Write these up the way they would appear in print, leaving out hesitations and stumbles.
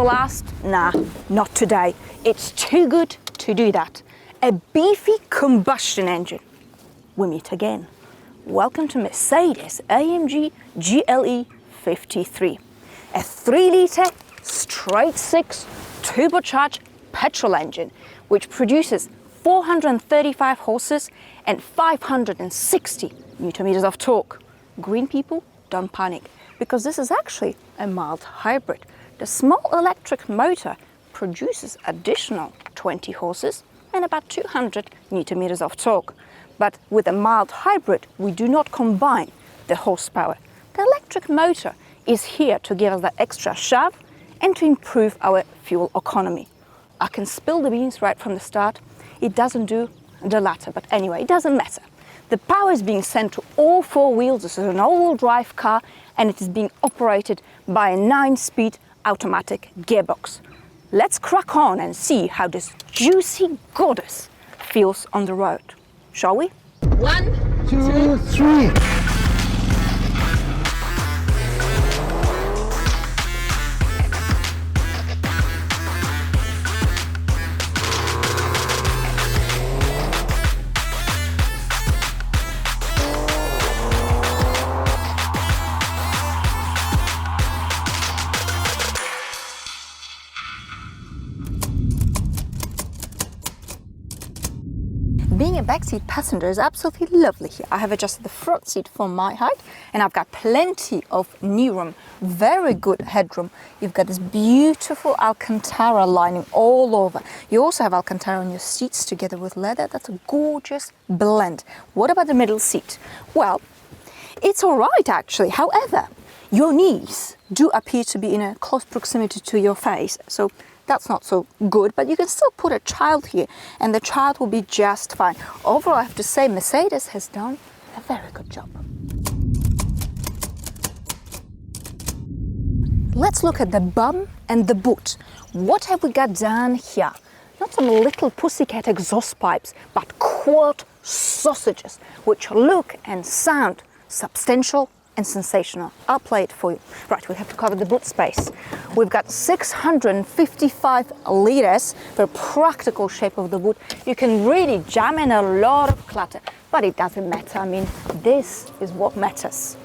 last? Nah, not today. It's too good to do that. A beefy combustion engine. We meet again. Welcome to Mercedes AMG GLE 53. A 3-litre straight 6 turbocharged petrol engine which produces 435 horses and 560 Newton meters of torque. Green people, don't panic, because this is actually a mild hybrid. The small electric motor produces additional 20 horses and about 200 Newton meters of torque. But with a mild hybrid, we do not combine the horsepower. The electric motor is here to give us that extra shove and to improve our fuel economy. I can spill the beans right from the start. It doesn't do the latter, but anyway, it doesn't matter. The power is being sent to all 4 wheels. This is an all-wheel drive car, and it is being operated by a 9-speed automatic gearbox. Let's crack on and see how this juicy goddess feels on the road, shall we? 1, 2, 3. Being a backseat passenger is absolutely lovely here. I have adjusted the front seat for my height and I've got plenty of knee room, very good headroom. You've got this beautiful Alcantara lining all over. You also have Alcantara on your seats together with leather. That's a gorgeous blend. What about the middle seat? Well, it's all right actually. However, your knees do appear to be in a close proximity to your face. So that's not so good, but you can still put a child here and the child will be just fine. Overall, I have to say Mercedes has done a very good job. Let's look at the bum and the boot. What have we got down here? Not some little pussycat exhaust pipes, but quad sausages, which look and sound substantial and sensational. I'll play it for you. Right, we have to cover the boot space. We've got 655 litres, the practical shape of the boot. You can really jam in a lot of clutter, but it doesn't matter. I mean, this is what matters.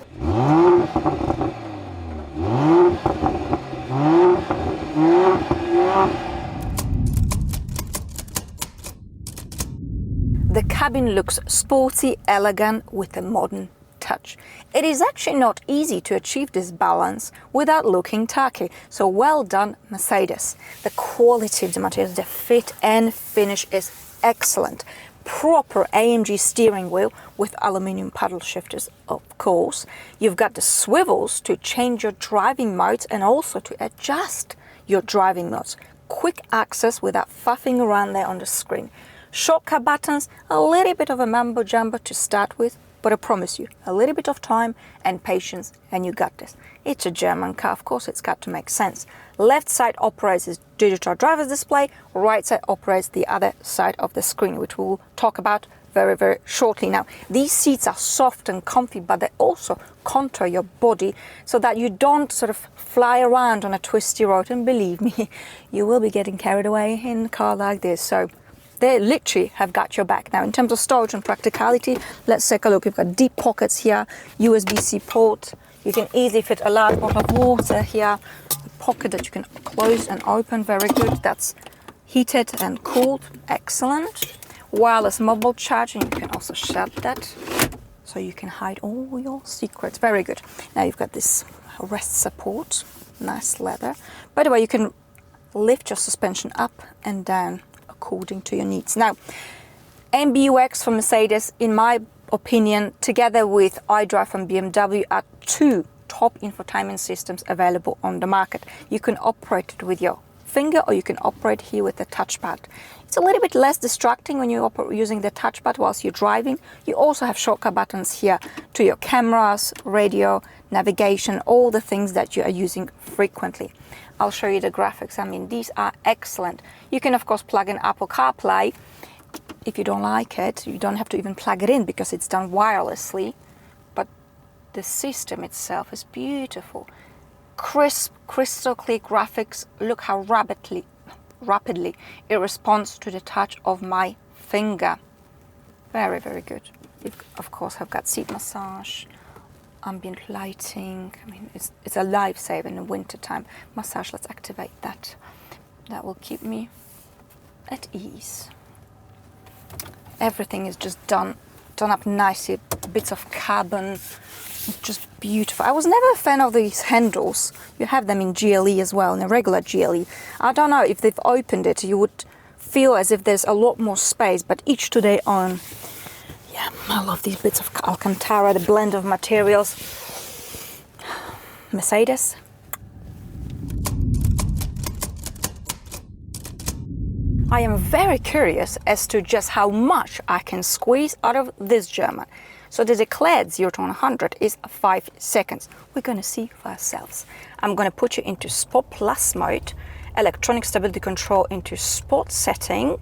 The cabin looks sporty, elegant, with a modern touch. It is actually not easy to achieve this balance without looking tacky, so well done Mercedes. The quality of the materials, the fit and finish is excellent. Proper AMG steering wheel with aluminium paddle shifters, of course. You've got the swivels to change your driving modes and also to adjust your driving modes. Quick access without faffing around there on the screen. Shortcut buttons, a little bit of a mambo jumbo to start with, but I promise you, a little bit of time and patience and you got this. It's a German car, of course it's got to make sense. Left side operates the digital driver's display, right side operates the other side of the screen, which we'll talk about very, very shortly. Now, these seats are soft and comfy, but they also contour your body so that you don't sort of fly around on a twisty road. And believe me, you will be getting carried away in a car like this. So they literally have got your back. Now, in terms of storage and practicality, let's take a look. You've got deep pockets here, USB-C port. You can easily fit a large bottle of water here. A pocket that you can close and open, very good. That's heated and cooled, excellent. Wireless mobile charging, you can also shut that so you can hide all your secrets, very good. Now you've got this rest support, nice leather. By the way, you can lift your suspension up and down according to your needs. Now, MBUX from Mercedes, in my opinion, together with iDrive from BMW, are 2 top infotainment systems available on the market. You can operate it with your finger or you can operate here with the touchpad. It's a little bit less distracting when you're using the touchpad whilst you're driving. You also have shortcut buttons here to your cameras, radio, navigation, all the things that you are using frequently. I'll show you the graphics. I mean, these are excellent. You can, of course, plug in Apple CarPlay. If you don't like it, you don't have to even plug it in because it's done wirelessly. But the system itself is beautiful. crisp, crystal clear graphics. Look how rapidly it responds to the touch of my finger. Very, very good. You of course have got seat massage, ambient lighting. I mean, it's a lifesaver in the winter time. Massage, let's activate that. That will keep me at ease. Everything is just done up nicely. Bits of carbon, just beautiful. I was never a fan of these handles. You have them in GLE as well, in a regular GLE. I don't know if they've opened it, you would feel as if there's a lot more space, but each to their own. Yeah, I love these bits of Alcantara, the blend of materials. Mercedes. I am very curious as to just how much I can squeeze out of this German. So the declared 0 to 100 is 5 seconds. We're going to see for ourselves. I'm going to put you into Sport Plus mode, electronic stability control into sport setting.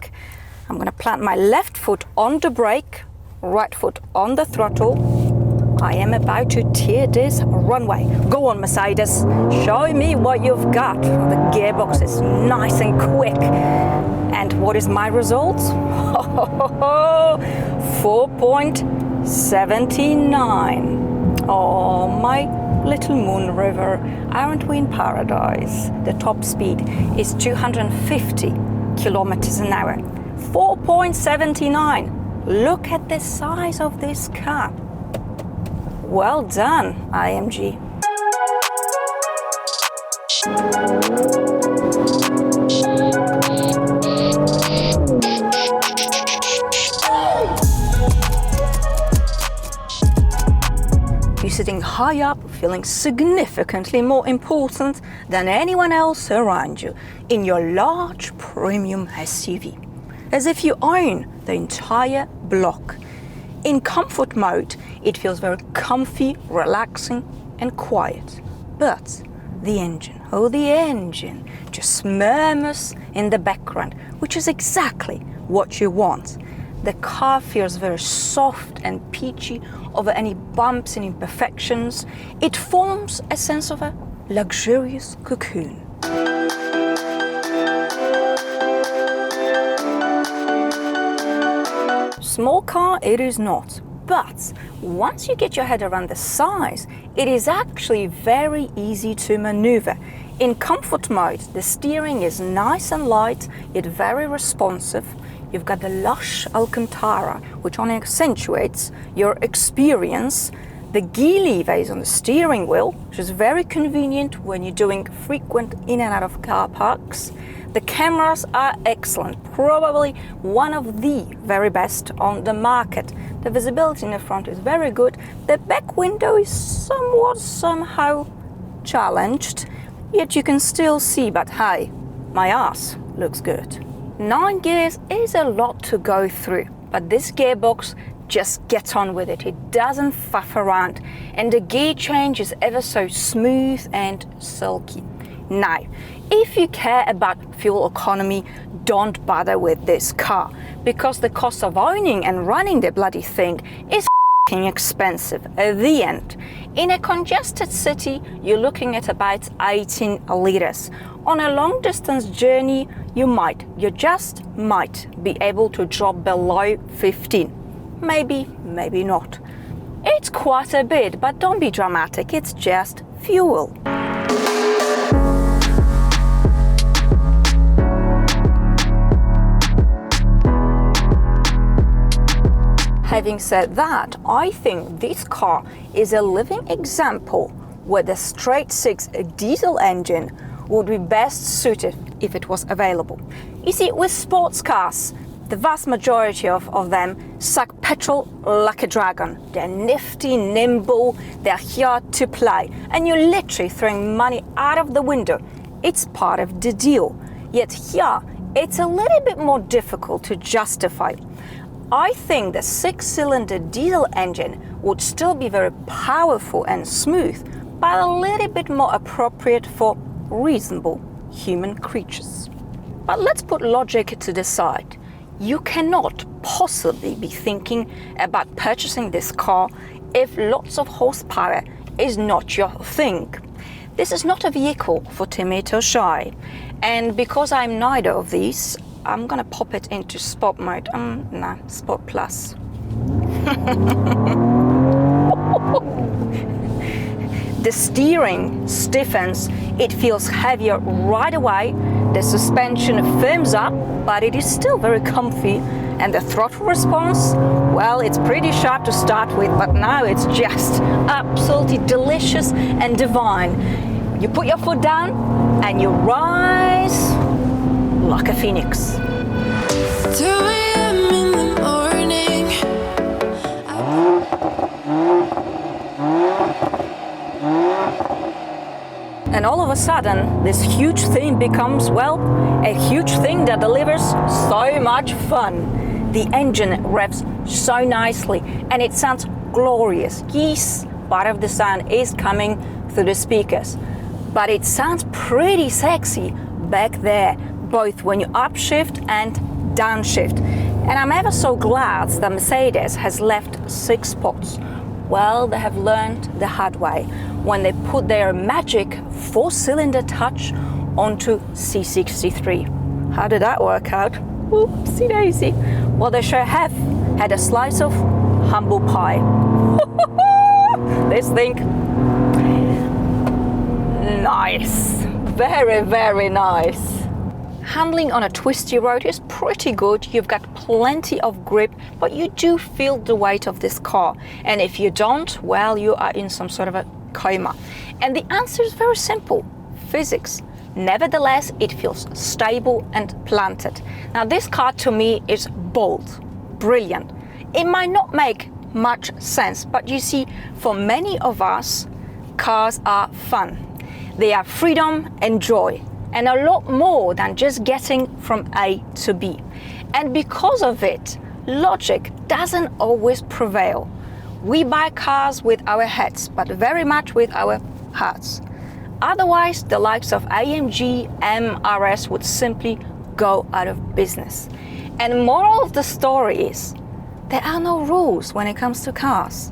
I'm going to plant my left foot on the brake, right foot on the throttle. I am about to tear this runway. Go on, Mercedes. Show me what you've got. The gearbox is nice and quick. And what is my result? 4.79. Oh, my little moon river. Aren't we in paradise? The top speed is 250 kilometers an hour. 4.79. Look at the size of this car. Well done, AMG. You're sitting high up, feeling significantly more important than anyone else around you in your large premium SUV, as if you own the entire block. In comfort mode, it feels very comfy, relaxing and quiet. But the engine, oh the engine, just murmurs in the background, which is exactly what you want. The car feels very soft and peachy over any bumps and imperfections. It forms a sense of a luxurious cocoon. Small car it is not, but once you get your head around the size, it is actually very easy to maneuver. In comfort mode, the steering is nice and light, yet very responsive. You've got the lush Alcantara, which only accentuates your experience. The gear lever is on the steering wheel, which is very convenient when you're doing frequent in and out of car parks. The cameras are excellent, probably one of the very best on the market. The visibility in the front is very good. The back window is somehow challenged, yet you can still see, but hey, my ass looks good. 9 gears is a lot to go through, but this gearbox just gets on with it. It doesn't faff around, and the gear change is ever so smooth and silky. Now, if you care about fuel economy, don't bother with this car, because the cost of owning and running the bloody thing is expensive at the end. In a congested city, you're looking at about 18 liters. On a long distance journey, you just might be able to drop below 15. Maybe, maybe not. It's quite a bit, but don't be dramatic, it's just fuel. Having said that, I think this car is a living example where the straight 6 diesel engine would be best suited if it was available. You see, with sports cars, the vast majority of them suck petrol like a dragon. They're nifty, nimble, they're here to play, and you're literally throwing money out of the window. It's part of the deal. Yet here, it's a little bit more difficult to justify. I think the 6-cylinder diesel engine would still be very powerful and smooth, but a little bit more appropriate for reasonable human creatures. But let's put logic to the side. You cannot possibly be thinking about purchasing this car if lots of horsepower is not your thing. This is not a vehicle for timid or shy. And because I'm neither of these, I'm gonna pop it into sport mode. Nah, sport plus. The steering stiffens, it feels heavier right away, the suspension firms up, but it is still very comfy, and the throttle response, well, it's pretty sharp to start with, but now it's just absolutely delicious and divine. You put your foot down and you rise like a phoenix. 2 a.m. in the morning. And all of a sudden, this huge thing becomes, well, a huge thing that delivers so much fun. The engine revs so nicely and it sounds glorious. Yes, part of the sound is coming through the speakers, but it sounds pretty sexy back there, both when you upshift and downshift. And I'm ever so glad that Mercedes has left 6 spots. Well, they have learned the hard way when they put their magic 4-cylinder touch onto C63. How did that work out? Oopsie daisy. Well, they sure have had a slice of humble pie. This thing, nice, very, very nice. Handling on a twisty road is pretty good. You've got plenty of grip, but you do feel the weight of this car. And if you don't, well, you are in some sort of a coma. And the answer is very simple: physics. Nevertheless, it feels stable and planted. Now, this car to me is bold, brilliant. It might not make much sense, but you see, for many of us, cars are fun. They are freedom and joy, and a lot more than just getting from A to B. And because of it, logic doesn't always prevail. We buy cars with our heads, but very much with our hearts. Otherwise, the likes of AMG MRS would simply go out of business. And moral of the story is, there are no rules when it comes to cars,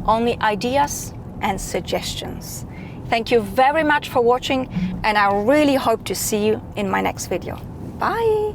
only ideas and suggestions. Thank you very much for watching, and I really hope to see you in my next video. Bye!